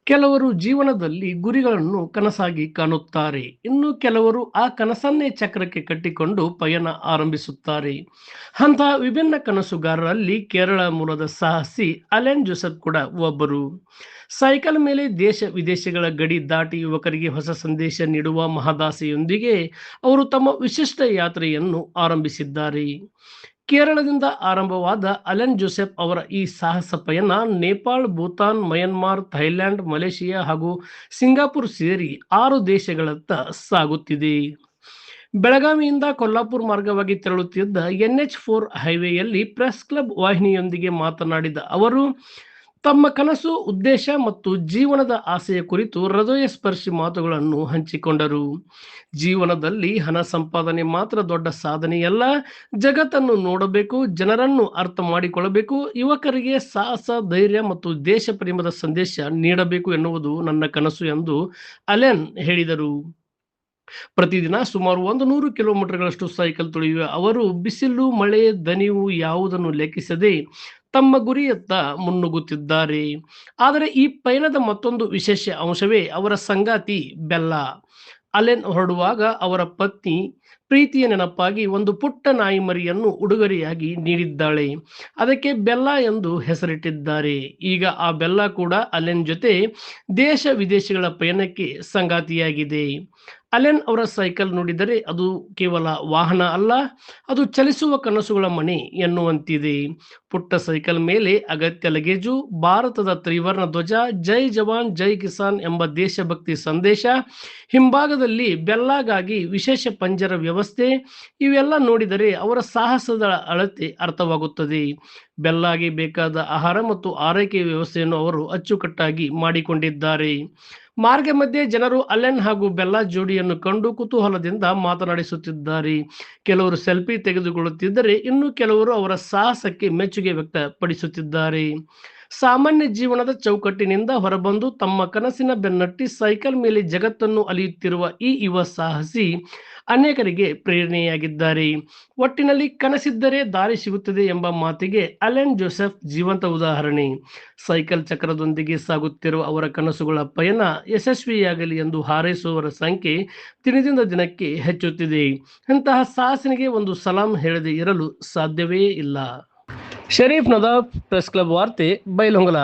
ಕೆಲವರು ಜೀವನದಲ್ಲಿ ಗುರಿಗಳನ್ನು ಕನಸಾಗಿ ಕಾಣುತ್ತಾರೆ. ಇನ್ನು ಕೆಲವರು ಆ ಕನಸನ್ನೇ ಚಕ್ರಕ್ಕೆ ಕಟ್ಟಿಕೊಂಡು ಪಯಣ ಆರಂಭಿಸುತ್ತಾರೆ. ಅಂತಹ ವಿಭಿನ್ನ ಕನಸುಗಾರರಲ್ಲಿ ಕೇರಳ ಮೂಲದ ಸಾಹಸಿ ಅಲೆನ್ ಜೋಸೆಫ್ ಕೂಡ ಒಬ್ಬರು. ಸೈಕಲ್ ಮೇಲೆ ದೇಶ ವಿದೇಶಗಳ ಗಡಿ ದಾಟಿ ಯುವಕರಿಗೆ ಹೊಸ ಸಂದೇಶ ನೀಡುವ ಮಹದಾಸೆಯೊಂದಿಗೆ ಅವರು ತಮ್ಮ ವಿಶಿಷ್ಟ ಯಾತ್ರೆಯನ್ನು ಆರಂಭಿಸಿದ್ದಾರೆ. ಕೇರಳದಿಂದ ಆರಂಭವಾದ ಅಲೆನ್ ಜೋಸೆಫ್ ಅವರ ಈ ಸಾಹಸ ಪಯಣ ನೇಪಾಳ, ಭೂತಾನ್, ಮಯನ್ಮಾರ್, ಥೈಲ್ಯಾಂಡ್, ಮಲೇಷಿಯಾ ಹಾಗೂ ಸಿಂಗಾಪುರ್ ಸೇರಿ 6 ದೇಶಗಳತ್ತ ಸಾಗುತ್ತಿದೆ. ಬೆಳಗಾವಿಯಿಂದ ಕೊಲ್ಲಾಪುರ ಮಾರ್ಗವಾಗಿ ತೆರಳುತ್ತಿದ್ದ NH4 ಹೈವೇಯಲ್ಲಿ ಪ್ರೆಸ್ ಕ್ಲಬ್ ವಾಹಿನಿಯೊಂದಿಗೆ ಮಾತನಾಡಿದ ಅವರು ತಮ್ಮ ಕನಸು, ಉದ್ದೇಶ ಮತ್ತು ಜೀವನದ ಆಸೆಯ ಕುರಿತು ಹೃದಯ ಸ್ಪರ್ಶಿ ಮಾತುಗಳನ್ನು ಹಂಚಿಕೊಂಡರು. ಜೀವನದಲ್ಲಿ ಹಣ ಸಂಪಾದನೆ ಮಾತ್ರ ದೊಡ್ಡ ಸಾಧನೆಯಲ್ಲ, ಜಗತ್ತನ್ನು ನೋಡಬೇಕು, ಜನರನ್ನು ಅರ್ಥ ಮಾಡಿಕೊಳ್ಳಬೇಕು, ಯುವಕರಿಗೆ ಸಾಹಸ, ಧೈರ್ಯ ಮತ್ತು ದೇಶ ಪ್ರೇಮದ ಸಂದೇಶ ನೀಡಬೇಕು ಎನ್ನುವುದು ನನ್ನ ಕನಸು ಎಂದು ಅಲೆನ್ ಹೇಳಿದರು. ಪ್ರತಿದಿನ ಸುಮಾರು 100 ಕಿಲೋಮೀಟರ್ಗಳಷ್ಟು ಸೈಕಲ್ ತುಳಿಯುವ ಅವರು ಬಿಸಿಲು, ಮಳೆ, ದಣಿವು ಯಾವುದನ್ನು ಲೆಕ್ಕಿಸದೆ ತಮ್ಮ ಗುರಿಯತ್ತ ಮುನ್ನುಗ್ಗುತ್ತಿದ್ದಾರೆ. ಆದರೆ ಈ ಪಯಣದ ಮತ್ತೊಂದು ವಿಶೇಷ ಅಂಶವೇ ಅವರ ಸಂಗಾತಿ ಬೆಲ್ಲಾ. ಅಲೆನ್ ಹೊರಡುವಾಗ ಅವರ ಪತ್ನಿ ಪ್ರೀತಿಯ ನೆನಪಾಗಿ ಒಂದು ಪುಟ್ಟ ನಾಯಿ ಮರಿಯನ್ನು ಉಡುಗೊರೆಯಾಗಿ ನೀಡಿದ್ದಾಳೆ. ಅದಕ್ಕೆ ಬೆಲ್ಲಾ ಎಂದು ಹೆಸರಿಟ್ಟಿದ್ದಾರೆ. ಈಗ ಆ ಬೆಲ್ಲಾ ಕೂಡ ಅಲೆನ್ ಜೊತೆ ದೇಶ ವಿದೇಶಗಳ ಪಯಣಕ್ಕೆ ಸಂಗಾತಿಯಾಗಿದೆ. ಅಲೆನ್ ಅವರ ಸೈಕಲ್ ನೋಡಿದರೆ ಅದು ಕೇವಲ ವಾಹನ ಅಲ್ಲ, ಅದು ಚಲಿಸುವ ಕನಸುಗಳ ಮನೆ ಎನ್ನುವಂತಿದೆ. ಪುಟ್ಟ ಸೈಕಲ್ ಮೇಲೆ ಅಗತ್ಯ ಲಗೇಜು, ಭಾರತದ ತ್ರಿವರ್ಣ ಧ್ವಜ, ಜೈ ಜವಾನ್ ಜೈ ಕಿಸಾನ್ ಎಂಬ ದೇಶಭಕ್ತಿ ಸಂದೇಶ, ಹಿಂಭಾಗದಲ್ಲಿ ಬೆಲ್ಲಾಗಾಗಿ ವಿಶೇಷ ಪಂಜರ ವ್ಯವಸ್ಥೆ, ಇವೆಲ್ಲ ನೋಡಿದರೆ ಅವರ ಸಾಹಸದ ಅಳತೆ ಅರ್ಥವಾಗುತ್ತದೆ. ಬೆಲ್ಲಾಗೆ ಬೇಕಾದ ಆಹಾರ ಮತ್ತು ಆರೈಕೆ ವ್ಯವಸ್ಥೆಯನ್ನು ಅವರು ಅಚ್ಚುಕಟ್ಟಾಗಿ ಮಾಡಿಕೊಂಡಿದ್ದಾರೆ. ಮಾರ್ಗ ಮಧ್ಯೆ ಜನರು ಅಲೆನ್ ಹಾಗೂ ಬೆಲ್ಲಾ ಜೋಡಿಯನ್ನು ಕಂಡು ಕುತೂಹಲದಿಂದ ಮಾತನಾಡಿಸುತ್ತಿದ್ದಾರೆ. ಕೆಲವರು ಸೆಲ್ಫಿ ತೆಗೆದುಕೊಳ್ಳುತ್ತಿದ್ದರೆ, ಇನ್ನು ಕೆಲವರು ಅವರ ಸಾಹಸಕ್ಕೆ ಮೆಚ್ಚುಗೆ ವ್ಯಕ್ತಪಡಿಸುತ್ತಿದ್ದಾರೆ. ಸಾಮಾನ್ಯ ಜೀವನದ ಚೌಕಟ್ಟಿನಿಂದ ಹೊರಬಂದು ತಮ್ಮ ಕನಸಿನ ಬೆನ್ನಟ್ಟಿ ಸೈಕಲ್ ಮೇಲೆ ಜಗತ್ತನ್ನು ಅಲಿಯುತ್ತಿರುವ ಈ ಯುವ ಸಾಹಸಿ ಅನೇಕರಿಗೆ ಪ್ರೇರಣೆಯಾಗಿದ್ದಾರೆ. ಒಟ್ಟಿನಲ್ಲಿ ಕನಸಿದ್ದರೆ ದಾರಿ ಸಿಗುತ್ತದೆ ಎಂಬ ಮಾತಿಗೆ ಅಲೆನ್ ಜೋಸೆಫ್ ಜೀವಂತ ಉದಾಹರಣೆ. ಸೈಕಲ್ ಚಕ್ರದೊಂದಿಗೆ ಸಾಗುತ್ತಿರುವ ಅವರ ಕನಸುಗಳ ಪಯಣ ಯಶಸ್ವಿಯಾಗಲಿ ಎಂದು ಹಾರೈಸುವವರ ಸಂಖ್ಯೆ ದಿನದಿಂದ ದಿನಕ್ಕೆ ಹೆಚ್ಚುತ್ತಿದೆ. ಇಂತಹ ಸಾಹಸನಿಗೆ ಒಂದು ಸಲಾಂ ಹೇಳದೆ ಇರಲು ಸಾಧ್ಯವೇ ಇಲ್ಲ. ಶರೀಫ್ ನದಾಫ್, ಪ್ರೆಸ್ ಕ್ಲಬ್ ವಾರ್ತೆ, ಬೈಲಹೊಂಗಲ.